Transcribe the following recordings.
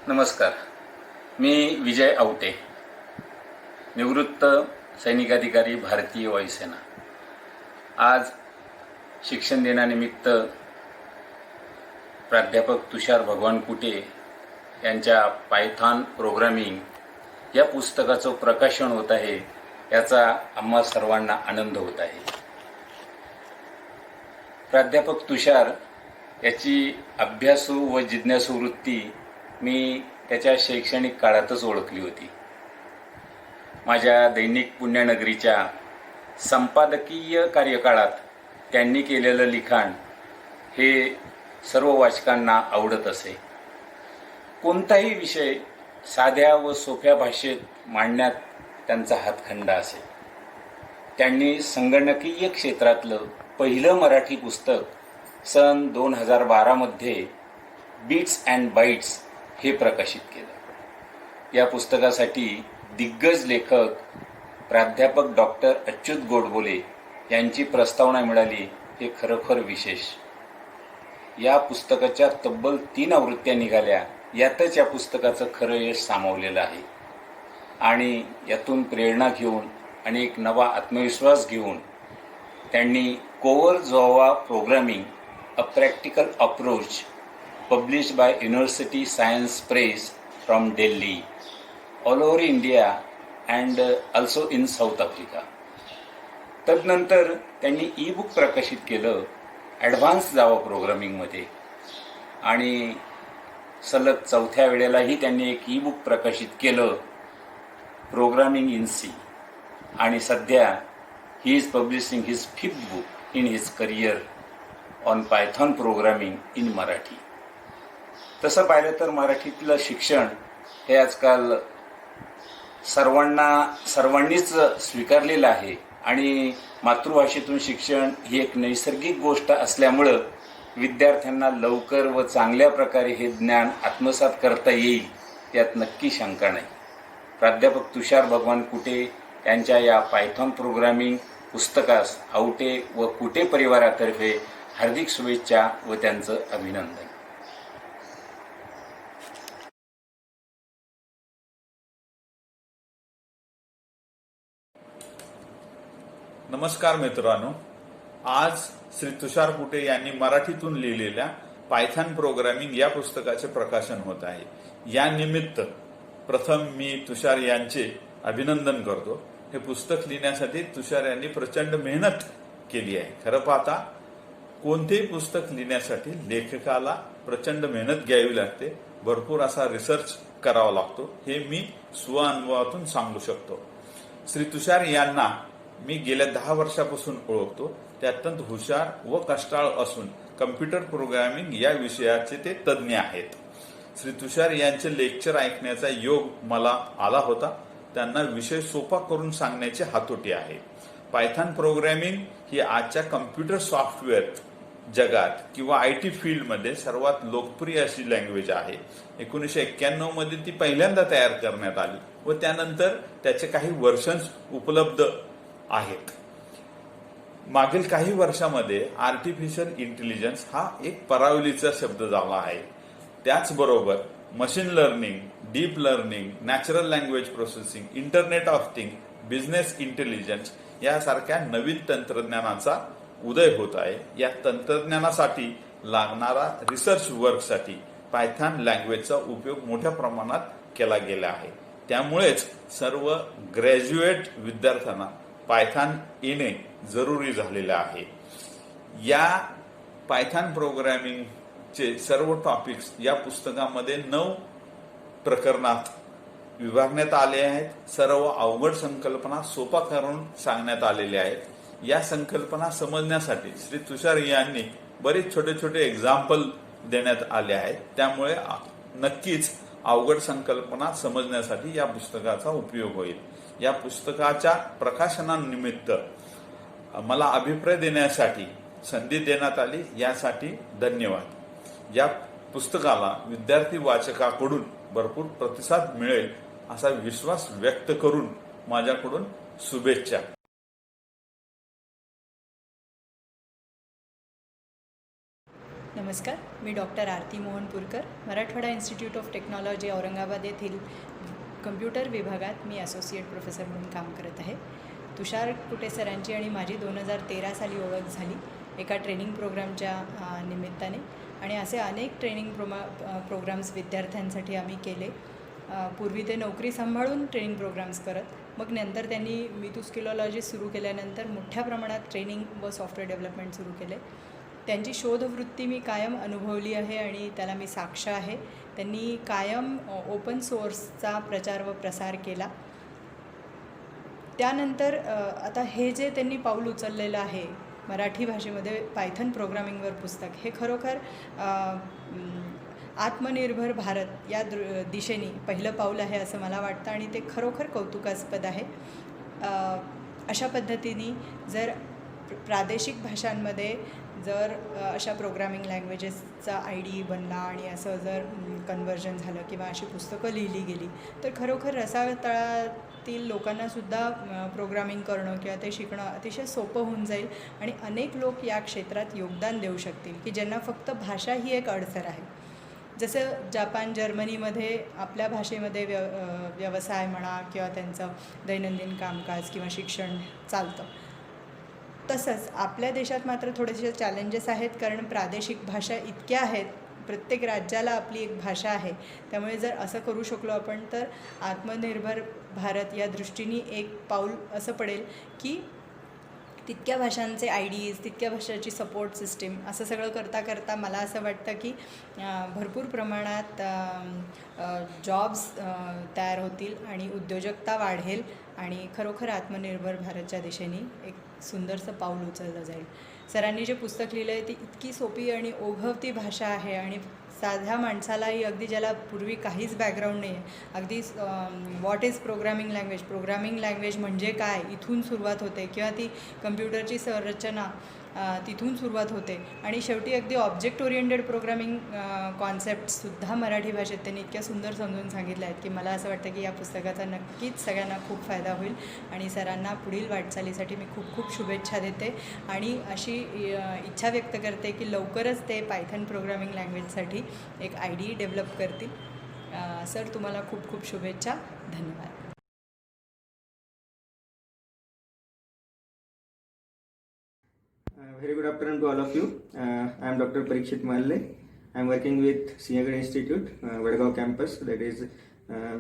नमस्कार. मी विजय आवटे, निवृत्त सैनिक अधिकारी, भारतीय वायुसेना. आज शिक्षण दिनानिमित्त प्राध्यापक तुषार भगवान कुटे यांच्या पायथॉन प्रोग्रामिंग या पुस्तकाचं प्रकाशन होत आहे. याचा आम्हा सर्वांना आनंद होत आहे. प्राध्यापक तुषार याची अभ्यासू व जिज्ञासू वृत्ती मी त्याच्या शैक्षणिक काळातच ओळखली होती. माझ्या दैनिक पुण्यनगरीच्या संपादकीय कार्यकाळात त्यांनी केलेलं लिखाण हे सर्व वाचकांना आवडत असे. कोणताही विषय साध्या व सोप्या भाषेत मांडण्यात त्यांचा हातखंडा असे. त्यांनी संगणकीय क्षेत्रातलं पहिलं मराठी पुस्तक सन 2012 मध्ये बिट्स अँड बाईट्स हे प्रकाशित केलं. या पुस्तकासाठी दिग्गज लेखक प्राध्यापक डॉक्टर अच्युत गोडबोले यांची प्रस्तावना मिळाली हे खरोखर विशेष. या पुस्तकाच्या तब्बल 3 आवृत्त्या निघाल्या. यातच या पुस्तकाचं खरं यश सामावलेलं आहे. आणि यातून प्रेरणा घेऊन आणि एक नवा आत्मविश्वास घेऊन त्यांनी core Java programming a practical approach published by University Science Press from Delhi, all over India and also in South Africa. तदनंतर त्यांनी ई-बुक प्रकाशित केलं ॲडव्हान्स जावा प्रोग्रामिंगमध्ये. आणि सलग 4थ्या वेळेलाही त्यांनी एक ई-बुक प्रकाशित केलं प्रोग्रामिंग इन सी. आणि सध्या he is publishing his 5th book in his career on Python programming in Marathi. तसं पाहिलं तर मराठीतलं शिक्षण हे आजकाल सर्वांनीच स्वीकारलेलं आहे. आणि मातृभाषेतून शिक्षण ही एक नैसर्गिक गोष्ट असल्यामुळं विद्यार्थ्यांना लवकर व चांगल्या प्रकारे हे ज्ञान आत्मसात करता येईल यात नक्की शंका नाही. प्राध्यापक तुषार भगवान कुटे यांच्या या पायथॉन प्रोग्रामिंग पुस्तकास आवटे व कुटे परिवारातर्फे हार्दिक शुभेच्छा व त्यांचं अभिनंदन. नमस्कार मित्रांनो, आज श्री तुषार कुटे यांनी मराठीतून लिहिलेल्या पायथॉन प्रोग्रामिंग या पुस्तकाचे प्रकाशन होत आहे. या निमित्त प्रथम मी तुषार यांचे अभिनंदन करतो. हे पुस्तक लिहिण्यासाठी तुषार यांनी प्रचंड मेहनत केली आहे. खरं पाहता कोणतेही पुस्तक लिहिण्यासाठी लेखकाला प्रचंड मेहनत घ्यावी लागते, भरपूर असा रिसर्च करावा लागतो. हे मी स्वअनुभवातून सांगू शकतो. श्री तुषार यांना मी गेल्या 10 वर्षापासून ओळखतो. ते अत्यंत हुशार व कष्टाळ असून कम्प्युटर प्रोग्रामिंग या विषयाचे ते तज्ज्ञ आहेत. श्री तुषार यांचे लेक्चर ऐकण्याचा योग मला आला होता. त्यांना विषय सोपा करून सांगण्याची हातोटी आहे. पायथॉन प्रोग्रामिंग ही आजच्या कम्प्युटर सॉफ्टवेअर जगात किंवा IT फील्डमध्ये सर्वात लोकप्रिय अशी लँग्वेज आहे. 1991 मध्ये ती पहिल्यांदा तयार करण्यात आली व त्यानंतर त्याचे काही व्हर्जन्स उपलब्ध आहेत. मागील काही वर्षामध्ये आर्टिफिशियल इंटेलिजन्स हा एक परावलीचा शब्द झाला आहे. त्याचबरोबर machine learning, deep learning, natural language processing, internet of things, business intelligence यासारख्या नवीन तंत्रज्ञानाचा उदय होत आहे. या तंत्रज्ञानासाठी लागणारा रिसर्च वर्कसाठी पायथॉन लँग्वेजचा उपयोग मोठ्या प्रमाणात केला गेला आहे. त्यामुळेच सर्व ग्रॅज्युएट विद्यार्थ्यांना पायथॉन येणे जरुरी झालेले आहे. या पायथॉन प्रोग्रामिंगचे सर्व टॉपिक्स या पुस्तकामध्ये 9 प्रकरणात विभागण्यात आले आहेत. सर्व अवघड संकल्पना सोपा करून सांगण्यात आलेल्या आहेत. या संकल्पना समजण्यासाठी श्री तुषार यांनी बरेच छोटे छोटे एक्झाम्पल देण्यात आले आहेत. त्यामुळे नक्कीच अवघड संकल्पना समजण्यासाठी या पुस्तकाचा उपयोग होईल. या पुस्तकाच्या प्रकाशनानिमित्त मला अभिप्राय देण्यासाठी संधी देण्यात आली, यासाठी धन्यवाद. या पुस्तकाला विद्यार्थी वाचकाकडून भरपूर प्रतिसाद मिळेल असा विश्वास व्यक्त करून माझ्याकडून शुभेच्छा. नमस्कार, मी doctor Aarti Mohanpurkar, Marathwada institute of technology Aurangabad येथील कम्प्युटर विभागात मी असोसिएट प्रोफेसर म्हणून काम करत आहे. तुषार कुटे सरांची आणि माझी 2013 साली ओळख झाली एका ट्रेनिंग प्रोग्रामच्या निमित्ताने आणि असे अनेक ट्रेनिंग प्रोग्राम्स विद्यार्थ्यांसाठी आम्ही केले. पूर्वी ते नोकरी सांभाळून ट्रेनिंग प्रोग्राम्स करत, मग नंतर त्यांनी मीतू स्किलॉलॉजी सुरू केल्यानंतर मोठ्या प्रमाणात ट्रेनिंग व सॉफ्टवेअर डेव्हलपमेंट सुरू केले. त्यांची शोधवृत्ती मी कायम अनुभवली आहे आणि त्याला मी साक्ष आहे. त्यांनी कायम ओपन सोर्सचा प्रचार व प्रसार केला. त्यानंतर आता हे जे त्यांनी पाऊल उचललेलं आहे मराठी भाषेमध्ये पायथन प्रोग्रामिंगवर पुस्तक, हे खरोखर आत्मनिर्भर भारत या दिशेने पहिलं पाऊल आहे असं मला वाटतं आणि ते खरोखर कौतुकास्पद आहे. अशा पद्धतीने जर प्रादेशिक भाषांमध्ये जर अशा प्रोग्रामिंग लँग्वेजेसचा ID बनला आणि असं जर कन्व्हर्जन झालं किंवा अशी पुस्तकं लिहिली गेली तर खरोखर रसातळातील लोकांनासुद्धा प्रोग्रामिंग करणं किंवा ते शिकणं अतिशय सोपं होऊन जाईल आणि अनेक लोक या क्षेत्रात योगदान देऊ शकतील की ज्यांना फक्त भाषा ही एक अडसर आहे. जसं जापान, जर्मनीमध्ये आपल्या भाषेमध्ये व्यवसाय म्हणा किंवा त्यांचं दैनंदिन कामकाज किंवा शिक्षण चालतं, तसंच आपल्या देशात मात्र थोडेसे चॅलेंजेस आहेत कारण प्रादेशिक भाषा इतक्या आहेत. प्रत्येक राज्याला आपली एक भाषा आहे. त्यामुळे जर असं करू शकलो आपण तर आत्मनिर्भर भारत या दृष्टीने एक पाऊल असं पडेल की तितक्या भाषांचे IDs, तितक्या भाषाची सपोर्ट सिस्टीम असं सगळं करता करता मला असं वाटतं की भरपूर प्रमाणात जॉब्स तयार होतील आणि उद्योजकता वाढेल आणि खरोखर आत्मनिर्भर भारतच्या दिशेने एक सुंदरसं पाऊल उचललं जाईल. सरांनी जे पुस्तक लिहिलं आहे ती इतकी सोपी आणि ओघवती भाषा आहे आणि साध्या माणसालाही, अगदी ज्याला पूर्वी काहीच बॅकग्राऊंड नाही आहे, अगदी व्हॉट इज प्रोग्रामिंग लँग्वेज म्हणजे काय इथून सुरुवात होते किंवा ती कम्प्युटरची संरचना तिथून सुरुवात होते आणि शेवटी अगदी ऑब्जेक्ट ओरिएंटेड प्रोग्रामिंग कॉन्सेप्टसुद्धा मराठी भाषेत त्यांनी इतक्या सुंदर समजून सांगितल्या आहेत की मला असं वाटतं की या पुस्तकाचा नक्कीच सगळ्यांना खूप फायदा होईल आणि सरांना पुढील वाटचालीसाठी मी खूप खूप शुभेच्छा देते आणि अशी इच्छा व्यक्त करते की लवकरच ते पायथन प्रोग्रामिंग लँग्वेजसाठी एक ID डेव्हलप करतील. सर, तुम्हाला खूप खूप शुभेच्छा. धन्यवाद. Very good afternoon to all of you. I am Dr. Parikshit Malle. I am working with Sinyagad Institute, Vadgaon campus, that is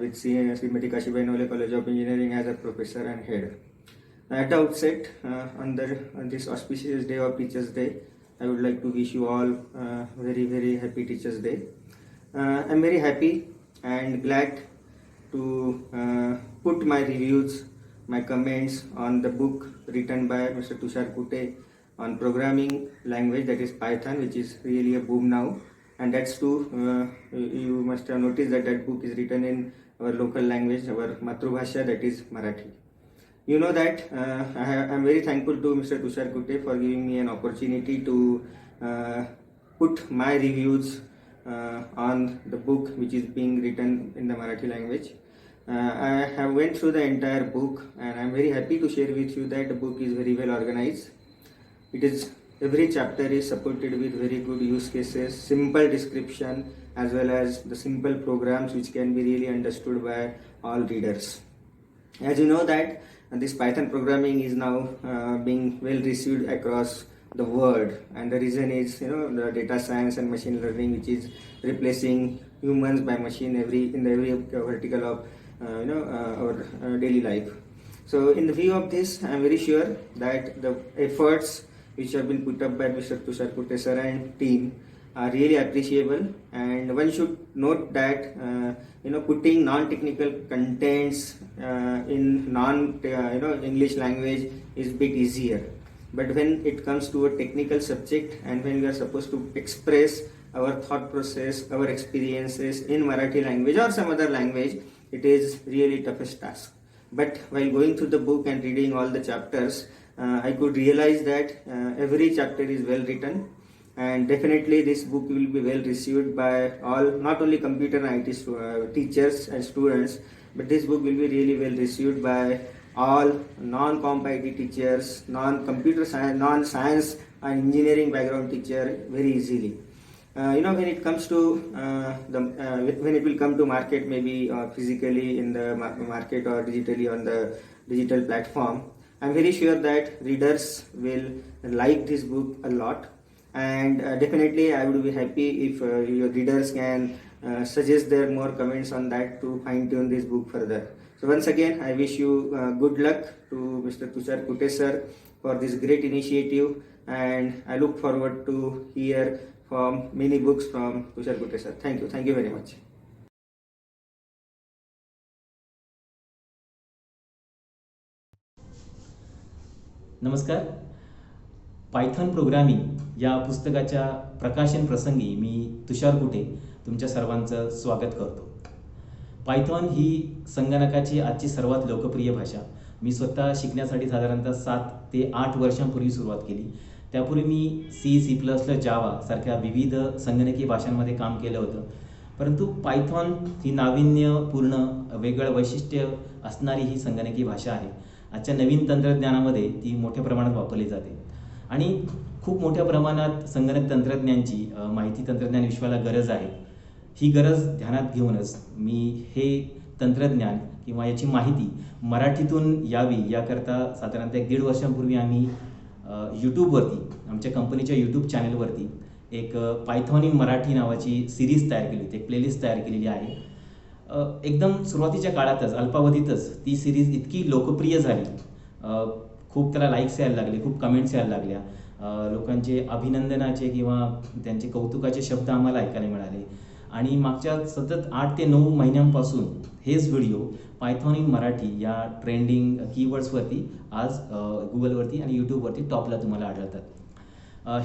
with Srimati Kashibai Nole College of Engineering as a professor and head. At the outset, on this auspicious day of Teachers' Day, I would like to wish you all very, very happy Teachers' Day. I am very happy and glad to put my reviews, my comments on the book written by Mr. Tushar Kute on programming language, that is Python, which is really a boom now. And that's too, you must have noticed that book is written in our local language, our Matrubhasha, that is Marathi. You know that I'm very thankful to Mr. Tushar Kute for giving me an opportunity to put my reviews on the book which is being written in the Marathi language. I have went through the entire book and I'm very happy to share with you that the book is very well organized. It is, every chapter is supported with very good use cases, simple description, as well as the simple programs which can be really understood by all readers. As you know that this Python programming is now being well received across the world, and the reason is the data science and machine learning, which is replacing humans by machine in every vertical of our daily life. So in the view of this, I am very sure that the efforts which have been put up by Mr. Tushar Kute sir and team are really appreciable, and one should note that putting non-technical contents in English language is bit easier, but when it comes to a technical subject and when we are supposed to express our thought process, our experiences in Marathi language or some other language, it is really toughest task. But while going through the book and reading all the chapters, I could realize that every chapter is well written, and definitely this book will be well received by all, not only computer and IT teachers and students, but this book will be really well received by all non-comp IT teachers, non-computer science, non-science and engineering background teacher very easily. when it comes to when it will come to market, maybe physically in the market or digitally on the digital platform, I'm very sure that readers will like this book a lot, and definitely I would be happy if your readers can suggest their more comments on that to fine tune this book further. So once again, I wish you good luck to Mr. Tushar Kute sir for this great initiative, and I look forward to hear from many books from Tushar Kute sir. Thank you very much. नमस्कार. Python programming या पुस्तकाच्या प्रकाशन प्रसंगी मी तुषार कुटे तुमच्या सर्वांचं स्वागत करतो. Python ही संगणकाची आजची सर्वात लोकप्रिय भाषा. मी स्वतः शिकण्यासाठी साधारणतः 7 ते 8 वर्षांपूर्वी सुरुवात केली. त्यापूर्वी मी C++, जावा सारख्या विविध संगणकीय भाषांमध्ये काम केलं होतं. परंतु पायथॉन ही नाविन्यपूर्ण वेगळं वैशिष्ट्य असणारी ही संगणकीय भाषा आहे. आजच्या नवीन तंत्रज्ञानामध्ये ती मोठ्या प्रमाणात वापरली जाते आणि खूप मोठ्या प्रमाणात संगणक तंत्रज्ञानची माहिती तंत्रज्ञान विश्वाला गरज आहे. ही गरज ध्यानात घेऊनच मी हे तंत्रज्ञान किंवा याची माहिती मराठीतून यावी याकरता साधारणतः 1.5 वर्षांपूर्वी आम्ही यूट्यूबवरती आमच्या कंपनीच्या यूट्यूब चॅनलवरती एक पायथॉन इन मराठी नावाची सिरीज तयार केली होती, एक प्लेलिस्ट तयार केलेली आहे. एकदम सुरुवातीच्या काळातच अल्पावधीतच ती सिरीज इतकी लोकप्रिय झाली, खूप त्याला लाईक्स यायला लागले, खूप कमेंट्स यायला लागल्या, लोकांचे अभिनंदनाचे किंवा त्यांचे कौतुकाचे शब्द आम्हाला ऐकायला मिळाले आणि मागच्या सतत 8 ते 9 महिन्यांपासून हेच व्हिडिओ पायथॉन इन मराठी या ट्रेंडिंग कीवर्ड्सवरती आज गुगलवरती आणि यूट्यूबवरती टॉपला तुम्हाला आढळतात.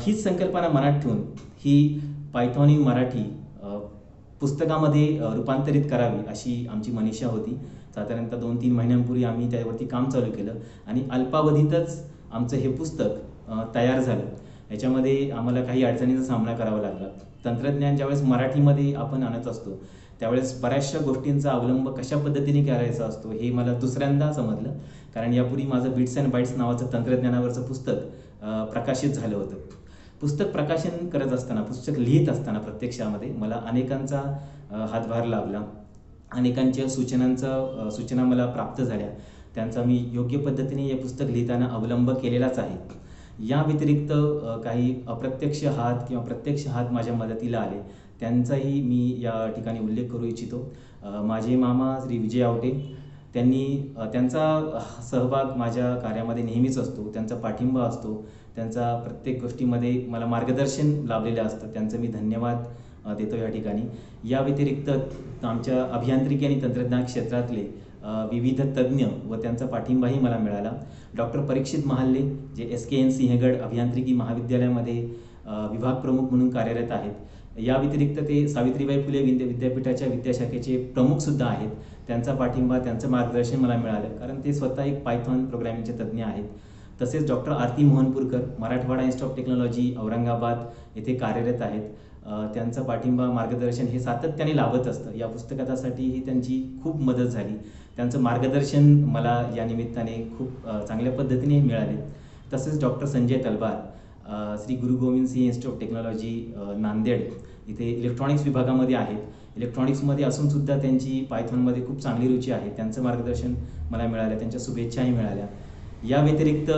हीच संकल्पना मनात ठेवून ही पायथॉन इन मराठी पुस्तकामध्ये रूपांतरित करावी अशी आमची मनीषा होती. साधारणतः 2-3 महिन्यांपूर्वी आम्ही त्यावरती काम चालू केलं आणि अल्पावधीतच आमचं हे पुस्तक तयार झालं. याच्यामध्ये आम्हाला काही अडचणींचा सामना करावा लागला. तंत्रज्ञान ज्यावेळेस मराठीमध्ये आपण आणत असतो त्यावेळेस बऱ्याचशा गोष्टींचा अवलंब कशा पद्धतीने करायचा असतो हे मला दुसऱ्यांदा समजलं, कारण यापूर्वी माझं बिट्स अँड बाईट्स नावाचं तंत्रज्ञानावरचं पुस्तक प्रकाशित झालं होतं. पुस्तक प्रकाशन करत असताना, पुस्तक लिहित असताना प्रत्यक्षामध्ये मला अनेकांचा हातभार लाभला, अनेकांच्या सूचना मला प्राप्त झाल्या. त्यांचा मी योग्य पद्धतीने हे पुस्तक लिहिताना अवलंब केलेलाच आहे. या व्यतिरिक्त काही अप्रत्यक्ष हात किंवा प्रत्यक्ष हात माझ्या मदतीला आले, त्यांचाही मी या ठिकाणी उल्लेख करू इच्छितो. माझे मामा श्री विजय आवटे, त्यांचा सहभाग माझ्या कार्यामध्ये नेहमीच असतो, त्यांचा पाठिंबा असतो, त्यांचा प्रत्येक गोष्टीमध्ये मला मार्गदर्शन लाभलेलं असतं. त्यांचं मी धन्यवाद देतो या ठिकाणी. या व्यतिरिक्त आमच्या अभियांत्रिकी आणि तंत्रज्ञान क्षेत्रातले विविध तज्ज्ञ व त्यांचा पाठिंबाही मला मिळाला. डॉक्टर परीक्षित महाल्ले जे SKN सिंहगड अभियांत्रिकी महाविद्यालयामध्ये विभाग प्रमुख म्हणून कार्यरत आहेत. या व्यतिरिक्त ते सावित्रीबाई फुले विद्यापीठाच्या विद्याशाखेचे प्रमुखसुद्धा आहेत. त्यांचा पाठिंबा, त्यांचं मार्गदर्शन मला मिळालं, कारण ते स्वतः एक पायथॉन प्रोग्रॅमिंगचे तज्ज्ञ आहेत. तसेच doctor Aarti Mohanpurkar Marathwada institute of technology Aurangabad येथे कार्यरत आहेत. त्यांचा पाठिंबा, मार्गदर्शन हे सातत्याने लाभत असतं. या पुस्तकासाठीही त्यांची खूप मदत झाली. त्यांचं मार्गदर्शन मला या निमित्ताने खूप चांगल्या पद्धतीने मिळाले. तसेच डॉक्टर संजय तलवार श्री गुरु गोविंद सिंह इन्स्टिट्यूट ऑफ टेक्नॉलॉजी नांदेड इथे इलेक्ट्रॉनिक्स विभागामध्ये आहेत. इलेक्ट्रॉनिक्समध्ये असूनसुद्धा त्यांची पायथॉनमध्ये खूप चांगली रुची आहे. त्यांचं मार्गदर्शन मला मिळालं, त्यांच्या शुभेच्छाही मिळाल्या. या व्यतिरिक्त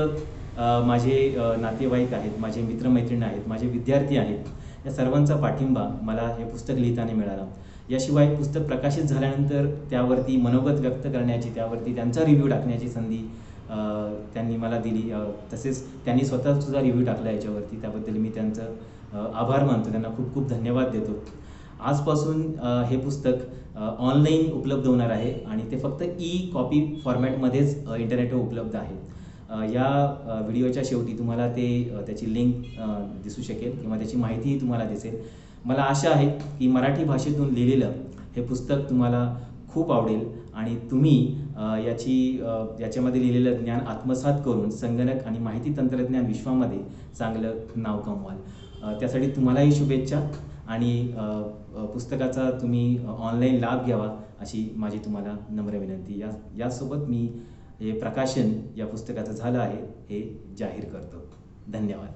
माझे नातेवाईक आहेत, माझे मित्रमैत्रिणी आहेत, माझे विद्यार्थी आहेत. या सर्वांचा पाठिंबा मला हे पुस्तक लिहिताना मिळाला. याशिवाय पुस्तक प्रकाशित झाल्यानंतर त्यावरती मनोगत व्यक्त करण्याची, त्यावरती त्यांचा रिव्ह्यू टाकण्याची संधी त्यांनी मला दिली. तसेच त्यांनी स्वतःसुद्धा रिव्ह्यू टाकला याच्यावरती. त्याबद्दल मी त्यांचं आभार मानतो, त्यांना खूप खूप धन्यवाद देतो. आजपासून हे पुस्तक ऑनलाईन उपलब्ध होणार आहे आणि ते फक्त कॉपी फॉर्मॅटमध्येच इंटरनेटवर उपलब्ध आहे. या व्हिडिओच्या शेवटी तुम्हाला त्याची लिंक दिसू शकेल किंवा त्याची माहितीही तुम्हाला दिसेल. मला आशा आहे की मराठी भाषेतून लिहिलेलं हे पुस्तक तुम्हाला खूप आवडेल आणि तुम्ही याच्यामध्ये लिहिलेलं ज्ञान आत्मसात करून संगणक आणि माहिती तंत्रज्ञान विश्वामध्ये चांगलं नाव कमवाल. त्यासाठी तुम्हालाही शुभेच्छा आणि पुस्तकाचा तुम्ही ऑनलाईन लाभ घ्यावा अशी माझी तुम्हाला नम्र विनंती. यासोबत मी हे प्रकाशन या पुस्तकाचं झालं आहे हे जाहीर करतो. धन्यवाद.